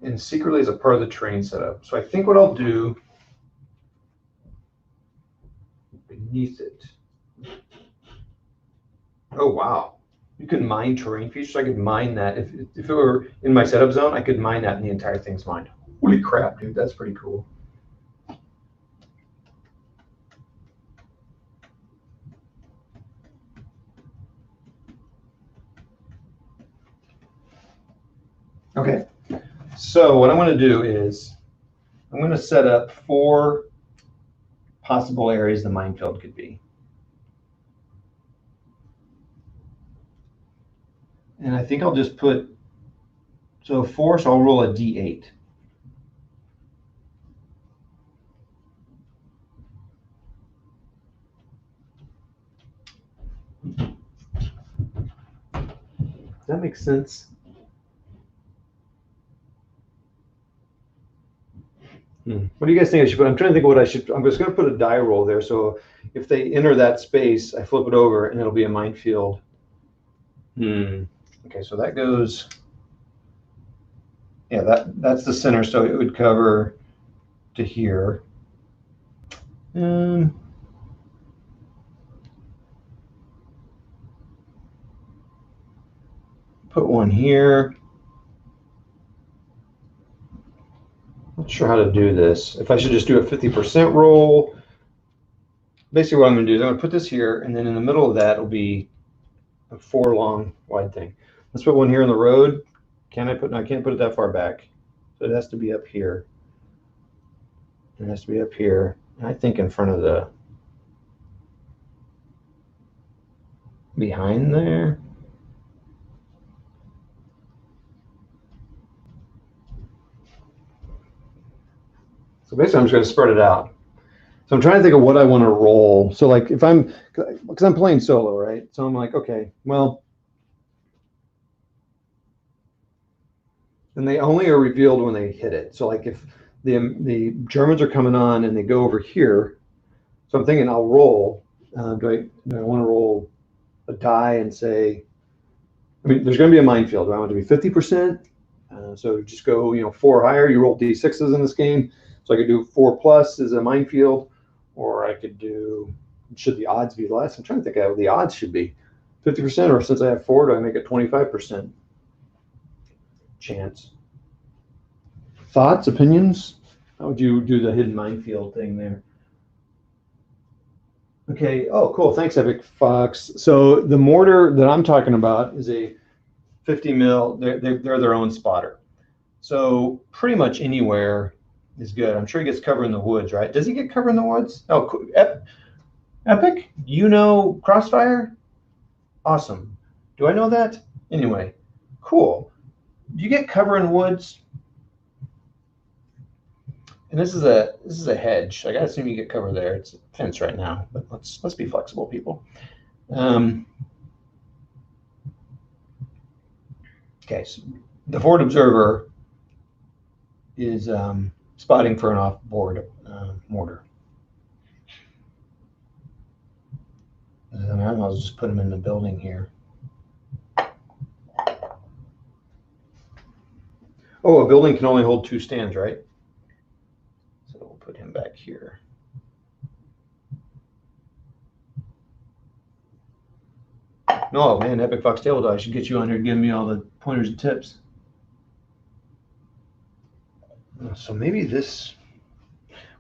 and secretly is a part of the train setup. So I think what I'll do beneath it. Oh, wow. You can mine terrain features. I could mine that. If it were in my setup zone, I could mine that and the entire thing's mined. Holy crap, dude. That's pretty cool. Okay. So what I'm going to do is I'm going to set up 4 possible areas the minefield could be. And I think I'll just put, so 4, so I'll roll a D8. Does that make sense? What do you guys think I should put? I'm trying to think of what I should. I'm just going to put a die roll there. So if they enter that space, I flip it over and it'll be a minefield. Okay, so that goes. Yeah, that's the center. So it would cover to here. Put one here. Not sure how to do this. If I should just do a 50% roll. Basically what I'm going to do is I'm going to put this here, and then in the middle of that will be a 4 long wide thing. Let's put one here in the road. Can I put? No, I can't put it that far back. So it has to be up here. It has to be up here. And I think in front of the, behind there. So basically I'm just going to spread it out. So I'm trying to think of what I want to roll. So like if I'm, because I'm playing solo, right? So I'm like, okay, well, and they only are revealed when they hit it. So like if the Germans are coming on and they go over here, so I'm thinking I'll roll. Do I want to roll a die and say, I mean, there's going to be a minefield. Do I want it to be 50%? So just go, 4 higher. You roll D6s in this game. So I could do 4+ as a minefield, or I could do, should the odds be less? I'm trying to think how the odds should be. 50%, or since I have 4, do I make it 25% chance? Thoughts, opinions? How would you do the hidden minefield thing there? Okay. Oh, cool. Thanks, Epic Fox. So the mortar that I'm talking about is a 50 mil. They're their own spotter. So pretty much anywhere is good. I'm sure he gets covered in the woods, right? Does he get covered in the woods? Oh, cool. Epic? You know Crossfire? Awesome. Do I know that? Anyway, cool. do you get cover in woods? And this is a hedge. I gotta assume you get cover there. It's a fence right now, but let's be flexible, people. Okay, so the forward observer is spotting for an off-board mortar. And I might as well just put them in the building here. Oh, a building can only hold 2 stands, right? So we'll put him back here. Oh man, Epic Fox Table Dog should get you on here giving me all the pointers and tips. So maybe this,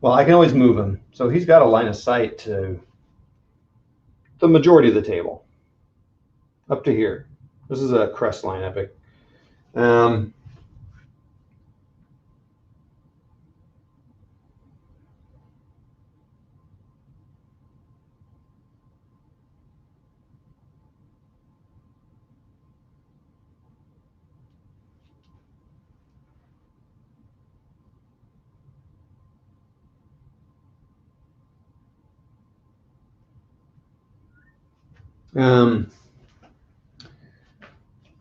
well, I can always move him. So he's got a line of sight to the majority of the table, up to here. This is a crest line, Epic.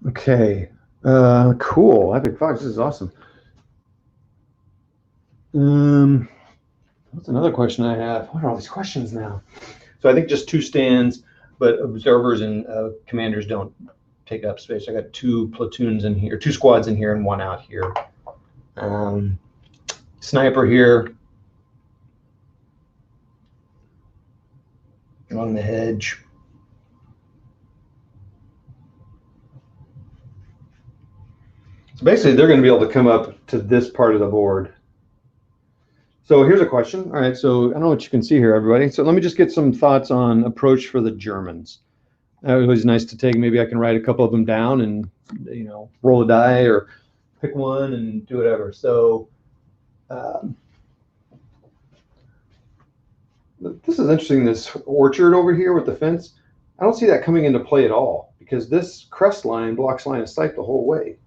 Okay, cool. Epic Fox, this is awesome. What's another question I have? What are all these questions now? So I think just 2 stands, but observers and commanders don't take up space. I got 2 platoons in here, 2 squads in here, and 1 out here. Sniper here on the hedge. So basically, they're going to be able to come up to this part of the board. So here's a question. All right, so I don't know what you can see here, everybody. So let me just get some thoughts on approach for the Germans. It was nice to take. Maybe I can write a couple of them down and, you know, roll a die or pick one and do whatever. So this is interesting, this orchard over here with the fence. I don't see that coming into play at all because this crest line blocks line of sight the whole way.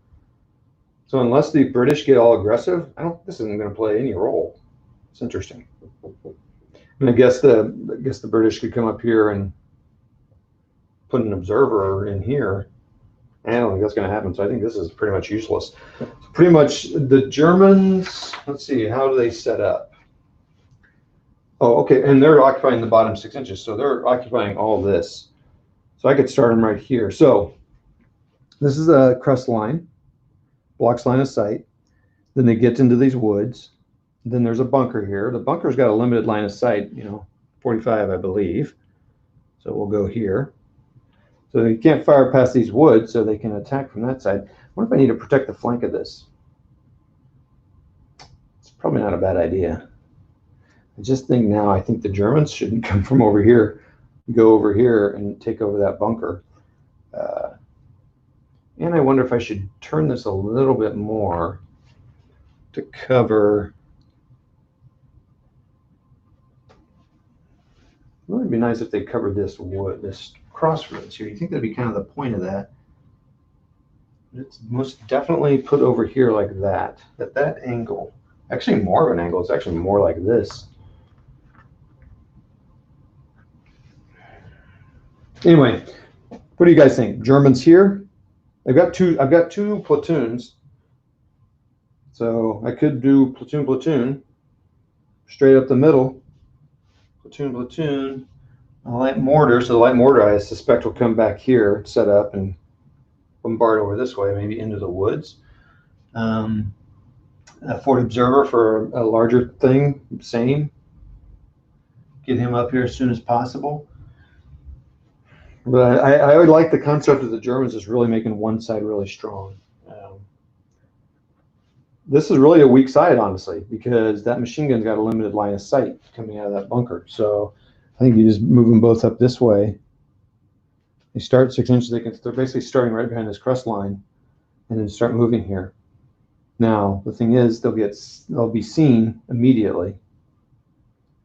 So unless the British get all aggressive, this isn't going to play any role. It's interesting. And I guess the British could come up here and put an observer in here. I don't think that's going to happen. So I think this is pretty much useless. Pretty much the Germans, let's see, how do they set up? Oh, okay, and they're occupying the bottom 6 inches. So they're occupying all this. So I could start them right here. So this is a crest line, blocks line of sight. Then they get into these woods. Then there's a bunker here. The bunker's got a limited line of sight, 45, I believe. So we'll go here. So you can't fire past these woods, so they can attack from that side. What if I need to protect the flank of this? It's probably not a bad idea. I just think now, I think the Germans shouldn't come from over here, go over here and take over that bunker. And I wonder if I should turn this a little bit more to cover. It would be nice if they covered this wood, this crossroads here. You think that'd be kind of the point of that? It's most definitely put over here like that, at that angle. Actually, more of an angle. It's actually more like this. Anyway, what do you guys think? Germans here? I've got two platoons. So I could do platoon, straight up the middle. Platoon, a light mortar. So the light mortar, I suspect, will come back here, set up, and bombard over this way, maybe into the woods. A forward observer for a larger thing, same. Get him up here as soon as possible. But I would like the concept of the Germans is really making one side really strong. This is really a weak side, honestly, because that machine gun's got a limited line of sight coming out of that bunker. So I think you just move them both up this way. They start 6 inches. They're basically starting right behind this crest line, and then start moving here. Now the thing is, they'll be seen immediately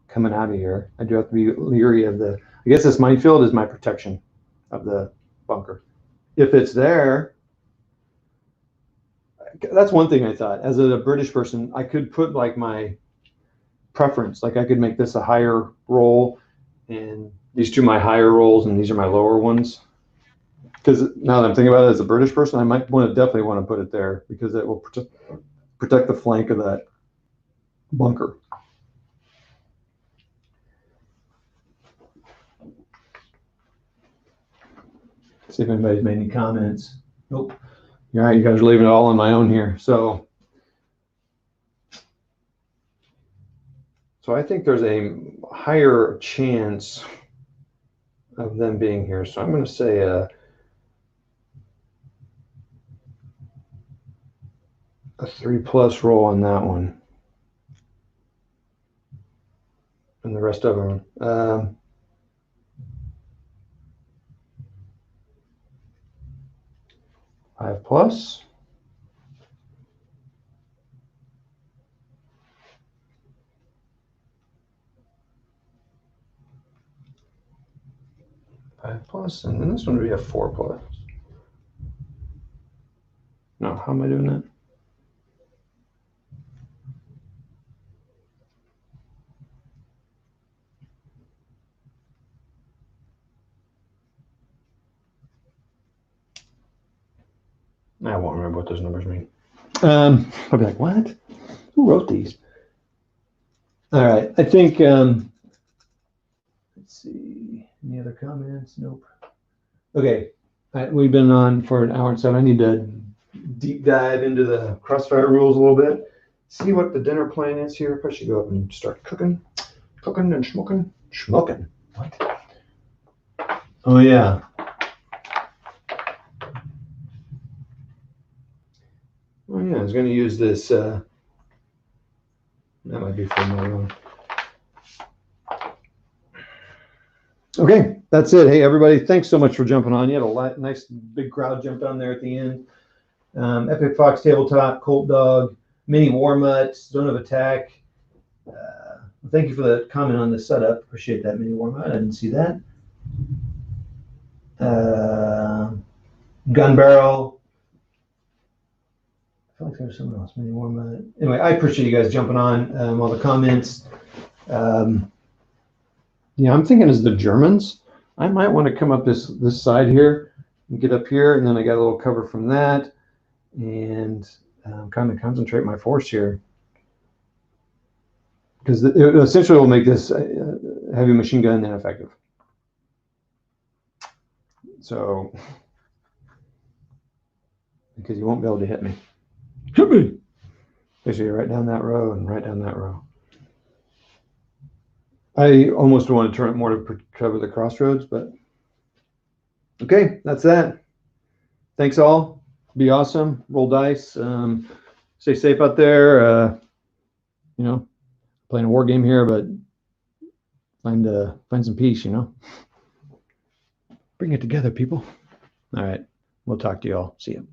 coming out of here. I do have to be leery of the. I guess this minefield is my protection of the bunker. If it's there, that's one thing I thought. As a British person, I could put like my preference. Like I could make this a higher roll, and these two my higher rolls, and these are my lower ones. Because now that I'm thinking about it, as a British person, I might definitely want to put it there because it will protect the flank of that bunker. See if anybody's made any comments. Nope. All right, you guys are leaving it all on my own here. So I think there's a higher chance of them being here. So I'm going to say a 3+ roll on that one. And the rest of them. 5+. 5+, and then this one would be a 4+. No, how am I doing that? I won't remember what those numbers mean. I'll be like, what? Who wrote these? All right, I think, let's see, any other comments? Nope. Okay, we've been on for an hour and 7. I need to deep dive into the Crossfire rules a little bit, see what the dinner plan is here. I should go up and start cooking and schmucking. Schmucking? What? Oh, yeah. Oh, yeah, I was going to use this. That might be for another one. Okay, that's it. Hey, everybody, thanks so much for jumping on. You had a nice big crowd jumped on there at the end. Epic Fox Tabletop, Colt Dog, Mini Warmut, Zone of Attack. Thank you for the comment on the setup. Appreciate that, Mini Warmut. I didn't see that. Gun Barrel. I feel like there was someone else. Mini Warmut. Anyway, I appreciate you guys jumping on. All the comments. Yeah, I'm thinking as the Germans, I might want to come up this side here and get up here, and then I got a little cover from that, and kind of concentrate my force here, because it essentially will make this heavy machine gun ineffective. So, because you won't be able to hit me. Hit me! Basically, right down that row and right down that row. I almost want to turn it more to cover the crossroads, but okay, that's that. Thanks all. Be awesome. Roll dice. Stay safe out there. You know, playing a war game here, but find some peace. You know, bring it together, people. All right, we'll talk to you all. See you.